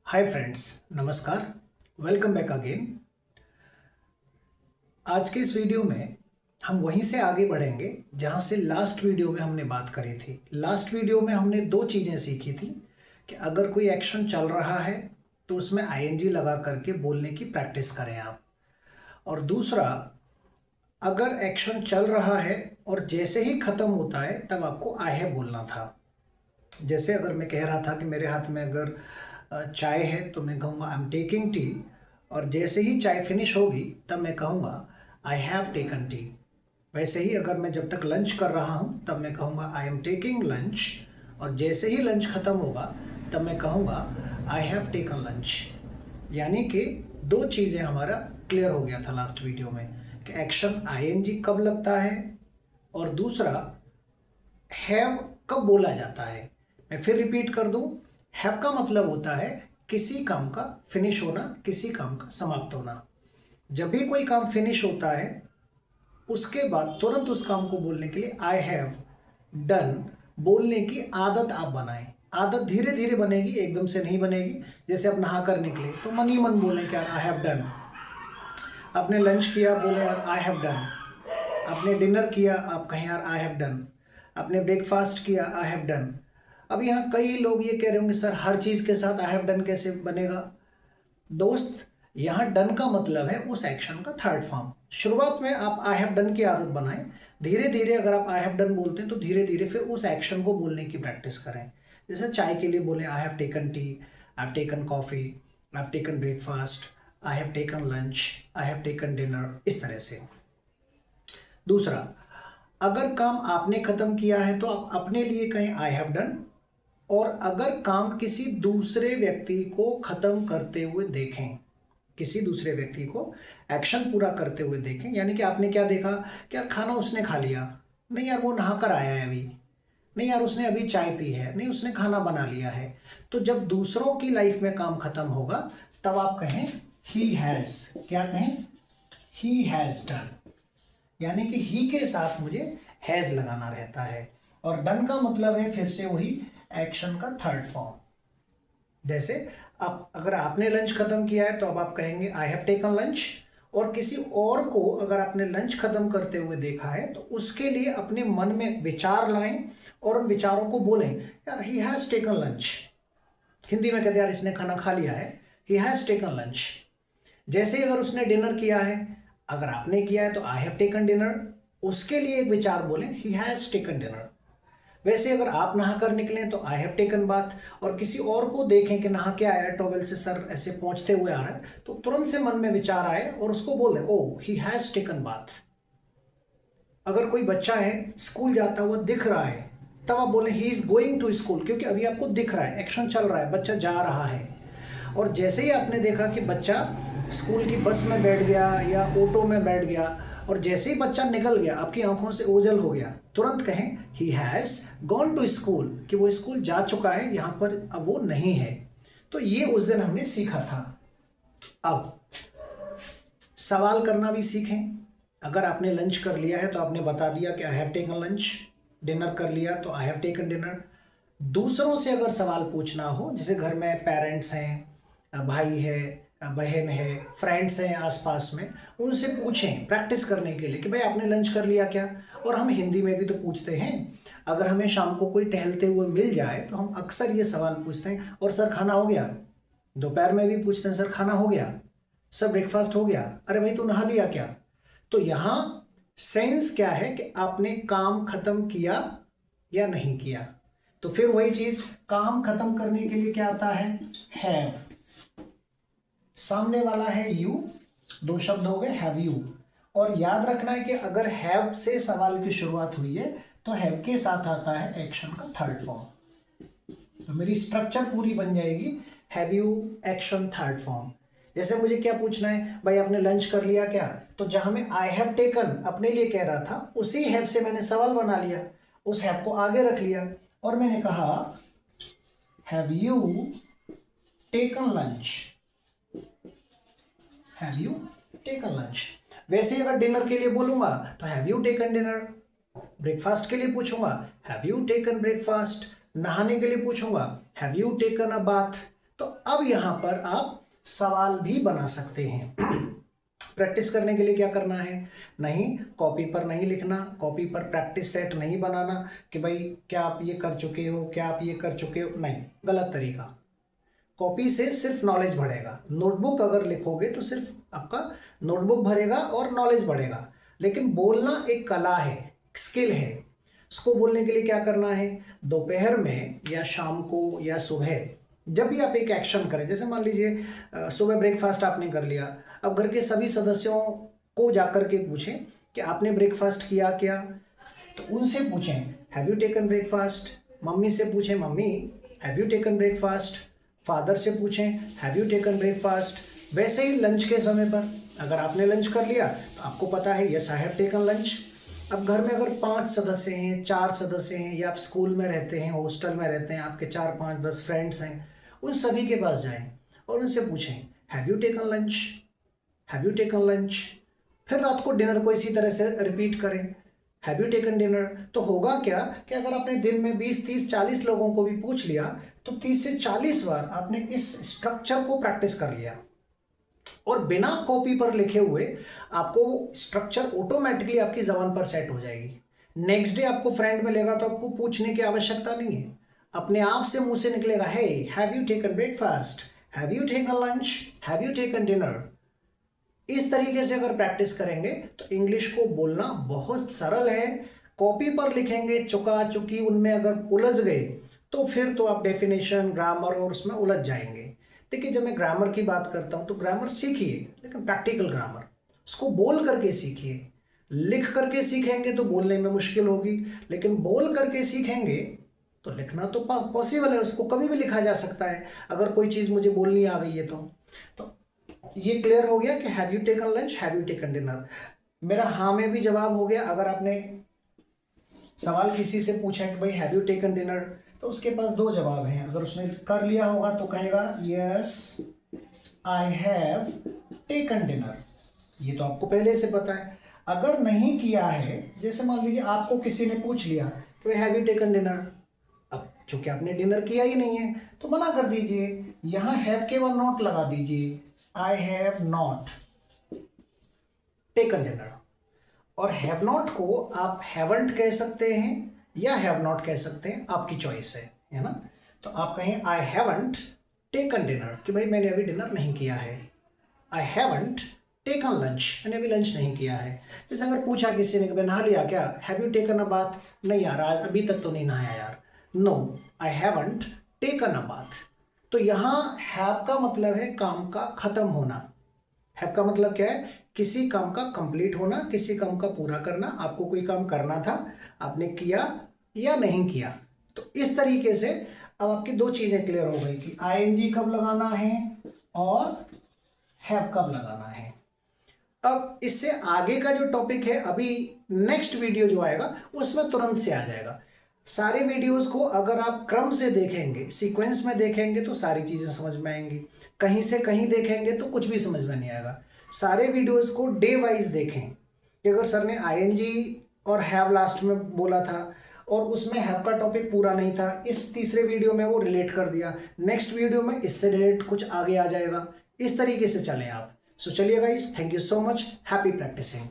Hi friends, नमस्कार। Welcome back again. आज के इस वीडियो में हम वहीं से आगे बढ़ेंगे जहां से लास्ट वीडियो में हमने बात करी थी। लास्ट वीडियो में हमने दो चीज़ें सीखी थी कि अगर कोई एक्शन चल रहा है तो उसमें आईएनजी लगा करके बोलने की प्रैक्टिस करें आप। और दूसरा, अगर एक्शन चल रहा है और जैसे ही ख़त्म होता है तब आपको आई हैव बोलना था। जैसे अगर मैं कह रहा था कि मेरे हाथ में अगर चाय है तो मैं कहूँगा आई एम टेकिंग टी, और जैसे ही चाय फिनिश होगी तब मैं कहूँगा आई हैव टेकन टी। वैसे ही अगर मैं जब तक लंच कर रहा हूँ तब मैं कहूँगा आई एम टेकिंग लंच, और जैसे ही लंच ख़त्म होगा तब मैं कहूँगा आई हैव टेकन लंच। यानी कि दो चीज़ें हमारा क्लियर हो गया था लास्ट वीडियो में कि एक्शन आईएनजी कब लगता है और दूसरा हैव कब बोला जाता है। मैं फिर रिपीट कर दूं, हैव का मतलब होता है किसी काम का फिनिश होना, किसी काम का समाप्त होना। जब भी कोई काम फिनिश होता है उसके बाद तुरंत उस काम को बोलने के लिए आई हैव डन बोलने की आदत आप बनाएं। आदत धीरे धीरे बनेगी, एकदम से नहीं बनेगी। जैसे आप नहा कर निकले तो मन ही मन बोलें कि यार आई हैव डन। आपने लंच किया, बोले यार आई हैव डन। आपने डिनर किया, आप कहें यार आई हैव डन। आपने ब्रेकफास्ट किया, आई हैव डन। अब यहाँ कई लोग ये कह रहे होंगे सर हर चीज़ के साथ आई हैव डन कैसे बनेगा। दोस्त, यहाँ डन का मतलब है उस एक्शन का थर्ड फॉर्म। शुरुआत में आप आई हैव डन की आदत बनाएं। धीरे धीरे अगर आप आई हैव डन बोलते हैं तो धीरे धीरे फिर उस एक्शन को बोलने की प्रैक्टिस करें। जैसे चाय के लिए बोले I have taken T, I have taken coffee, I have taken breakfast, I have taken lunch, I have taken dinner, इस तरह से। दूसरा, अगर काम आपने ख़त्म किया है तो आप अपने लिए कहें आई हैव डन, और अगर काम किसी दूसरे व्यक्ति को ख़त्म करते हुए देखें, किसी दूसरे व्यक्ति को एक्शन पूरा करते हुए देखें, यानी कि आपने क्या देखा, क्या खाना उसने खा लिया, नहीं यार वो नहा कर आया है अभी, नहीं यार उसने अभी चाय पी है, नहीं उसने खाना बना लिया है। तो जब दूसरों की लाइफ में काम ख़त्म होगा तब आप कहें ही हैज़। क्या कहें? He has done. यानी कि ही के साथ मुझे हैज़ लगाना रहता है। और डन का मतलब है फिर से वही एक्शन का थर्ड फॉर्म। जैसे आप, अगर आपने लंच खत्म किया है तो अब आप कहेंगे आई हैव टेकन लंच, और किसी और को अगर आपने लंच खत्म करते हुए देखा है तो उसके लिए अपने मन में विचार लाएं और उन विचारों को बोलें, यार he has taken lunch. Hindi में कहते यार इसने खाना खा लिया है, ही हैज़ टेकन लंच। जैसे ही अगर उसने डिनर किया है, अगर आपने किया है तो आई हैव टेकन डिनर, उसके लिए एक विचार बोलें ही हैज़ टेकन डिनर। वैसे अगर आप नहा कर निकलें तो आई हैव टेकन बाथ, और किसी और को देखें कि नहा के आया है, टॉवेल से सर ऐसे पहुंचते हुए आ रहा है, तो तुरंत से मन में विचार आए और उसको बोल दें ओ ही हैज टेकन बाथ। अगर कोई बच्चा है स्कूल जाता हुआ दिख रहा है तब आप बोले he is going to school, क्योंकि अभी आपको दिख रहा है, एक्शन चल रहा है, बच्चा जा रहा है। और जैसे ही आपने देखा कि बच्चा स्कूल की बस में बैठ गया या ऑटो में बैठ गया, और जैसे ही बच्चा निकल गया, आपकी आंखों से ओझल हो गया, तुरंत कहें he has gone to school, कि वो स्कूल जा चुका है, यहाँ पर अब वो नहीं है। तो ये उस दिन हमने सीखा था। अब सवाल करना भी सीखें। अगर आपने लंच कर लिया है तो आपने बता दिया कि I have taken lunch. Dinner कर लिया तो आई हैव टेकन डिनर। दूसरों से अगर सवाल पूछना हो, जैसे घर में पेरेंट्स हैं, भाई है, बहन है, फ्रेंड्स हैं आसपास में, उनसे पूछें प्रैक्टिस करने के लिए कि भाई आपने लंच कर लिया क्या। और हम हिंदी में भी तो पूछते हैं। अगर हमें शाम को कोई टहलते हुए मिल जाए तो हम अक्सर ये सवाल पूछते हैं, और सर खाना हो गया। दोपहर में भी पूछते हैं सर खाना हो गया, सर ब्रेकफास्ट हो गया, अरे भाई तू नहा लिया क्या। तो यहाँ सेंस क्या है कि आपने काम खत्म किया या नहीं किया। तो फिर वही चीज, काम खत्म करने के लिए क्या आता है, हैव। सामने वाला है यू, दो शब्द हो गए हैव यू। और याद रखना है कि अगर हैव से सवाल की शुरुआत हुई है तो हैव के साथ आता है एक्शन का थर्ड फॉर्म। तो मेरी स्ट्रक्चर पूरी बन जाएगी, have you action third form. जैसे मुझे क्या पूछना है, भाई आपने लंच कर लिया क्या, तो जहां मैं आई हैव टेकन अपने लिए कह रहा था, उसी हैव से मैंने सवाल बना लिया, उस हैव को आगे रख लिया और मैंने कहा have you taken lunch, have you taken lunch. वैसे ही अगर डिनर के लिए बोलूंगा तो have you taken dinner. Breakfast के लिए पूछूंगा हैव यू टेकन ब्रेकफास्ट। नहाने के लिए पूछूंगा have you taken a bath. तो अब यहाँ पर आप सवाल भी बना सकते हैं। प्रैक्टिस करने के लिए क्या करना है, नहीं कॉपी पर नहीं लिखना, कॉपी पर प्रैक्टिस सेट नहीं बनाना कि भाई क्या आप ये कर चुके हो, क्या आप ये कर चुके हो, नहीं, गलत तरीका। कॉपी से सिर्फ नॉलेज बढ़ेगा। नोटबुक अगर लिखोगे तो सिर्फ आपका नोटबुक भरेगा और नॉलेज बढ़ेगा, लेकिन बोलना एक कला है, स्किल है। उसको बोलने के लिए क्या करना है, दोपहर में या शाम को या सुबह जब भी आप एक एक्शन करें, जैसे मान लीजिए सुबह ब्रेकफास्ट आपने कर लिया, अब घर के सभी सदस्यों को जाकर के पूछें कि आपने ब्रेकफास्ट किया क्या, तो उनसे पूछें have you taken breakfast, mummy से पूछें mummy have you taken breakfast, father से पूछें हैव यू टेकन ब्रेकफास्ट। वैसे ही लंच के समय पर अगर आपने लंच कर लिया तो आपको पता है yes I have taken lunch. अब घर में अगर 5 सदस्य हैं, 4 सदस्य हैं, या आप स्कूल में रहते हैं, हॉस्टल में रहते हैं, आपके 4, 5, 10 फ्रेंड्स हैं, उन सभी के पास जाएं और उनसे पूछें have you taken lunch, have you taken lunch. फिर रात को डिनर को इसी तरह से रिपीट करें हैव यू टेकन डिनर। तो होगा क्या कि अगर आपने दिन में 20, 30, 40 लोगों को भी पूछ लिया तो 30 से 40 बार आपने इस स्ट्रक्चर को प्रैक्टिस कर लिया, और बिना कॉपी पर लिखे हुए आपको वो स्ट्रक्चर ऑटोमेटिकली आपकी जबान पर सेट हो जाएगी। नेक्स्ट डे आपको फ्रेंड मिलेगा तो आपको पूछने की आवश्यकता नहीं है, अपने आप से मुंह से निकलेगा hey have you taken breakfast, have you taken lunch, have you taken dinner. इस तरीके से अगर प्रैक्टिस करेंगे तो इंग्लिश को बोलना बहुत सरल है। कॉपी पर लिखेंगे चुका चुकी, उनमें अगर उलझ गए तो फिर तो आप डेफिनेशन, ग्रामर और उसमें उलझ जाएंगे। देखिए जब मैं ग्रामर की बात करता हूँ तो ग्रामर सीखिए, लेकिन प्रैक्टिकल ग्रामर, उसको बोल करके सीखिए। लिख करके सीखेंगे तो बोलने में मुश्किल होगी, लेकिन बोल करके सीखेंगे तो लिखना तो पॉसिबल है, उसको कभी भी लिखा जा सकता है अगर कोई चीज़ मुझे बोलनी आ गई है तो ये क्लियर हो गया कि have you taken lunch, have you taken dinner. मेरा हाँ में भी जवाब हो गया। अगर आपने सवाल किसी से पूछा है कि भाई हैव यू टेकन डिनर, तो उसके पास 2 जवाब हैं। अगर उसने कर लिया होगा तो कहेगा yes I have taken dinner, ये तो आपको पहले से पता है। अगर नहीं किया है, जैसे मान लीजिए आपको किसी ने पूछ लिया कि भाई हैव यू टेकन डिनर, अब चूंकि आपने डिनर किया ही नहीं है तो मना कर दीजिए, यहाँ हैव के बाद नॉट लगा दीजिए, I have not taken dinner. और हैव नॉट को आप हैवंट कह सकते हैं या हैव नॉट कह सकते हैं, आपकी चॉइस है ना। तो आप कहें आई हैवंट टेकन डिनर कि भाई मैंने अभी डिनर नहीं किया है, आई हैवंट टेकन लंच, मैंने अभी लंच नहीं किया है। जैसे अगर पूछा किसी ने कि नहा लिया क्या, have you taken a bath, नहीं यार आज अभी तक तो नहीं नहाया यार, no I haven't taken a bath. तो यहाँ हैव का मतलब है काम का खत्म होना। हैव का मतलब क्या है, किसी काम का कंप्लीट होना, किसी काम का पूरा करना। आपको कोई काम करना था, आपने किया या नहीं किया। तो इस तरीके से अब आपकी 2 चीजें क्लियर हो गई कि आईएनजी कब लगाना है और हैव कब लगाना है। अब इससे आगे का जो टॉपिक है, अभी नेक्स्ट वीडियो जो आएगा उसमें तुरंत से आ जाएगा। सारे वीडियोस को अगर आप क्रम से देखेंगे, सीक्वेंस में देखेंगे तो सारी चीजें समझ में आएंगी, कहीं से कहीं देखेंगे तो कुछ भी समझ में नहीं आएगा। सारे वीडियोस को डे वाइज देखें कि अगर सर ने आईएनजी और हैव लास्ट में बोला था और उसमें हैव का टॉपिक पूरा नहीं था, इस तीसरे वीडियो में वो रिलेट कर दिया, नेक्स्ट वीडियो में इससे रिलेट कुछ आगे आ जाएगा। इस तरीके से चलें आप। सो चलिए guys, thank you so much, happy practising.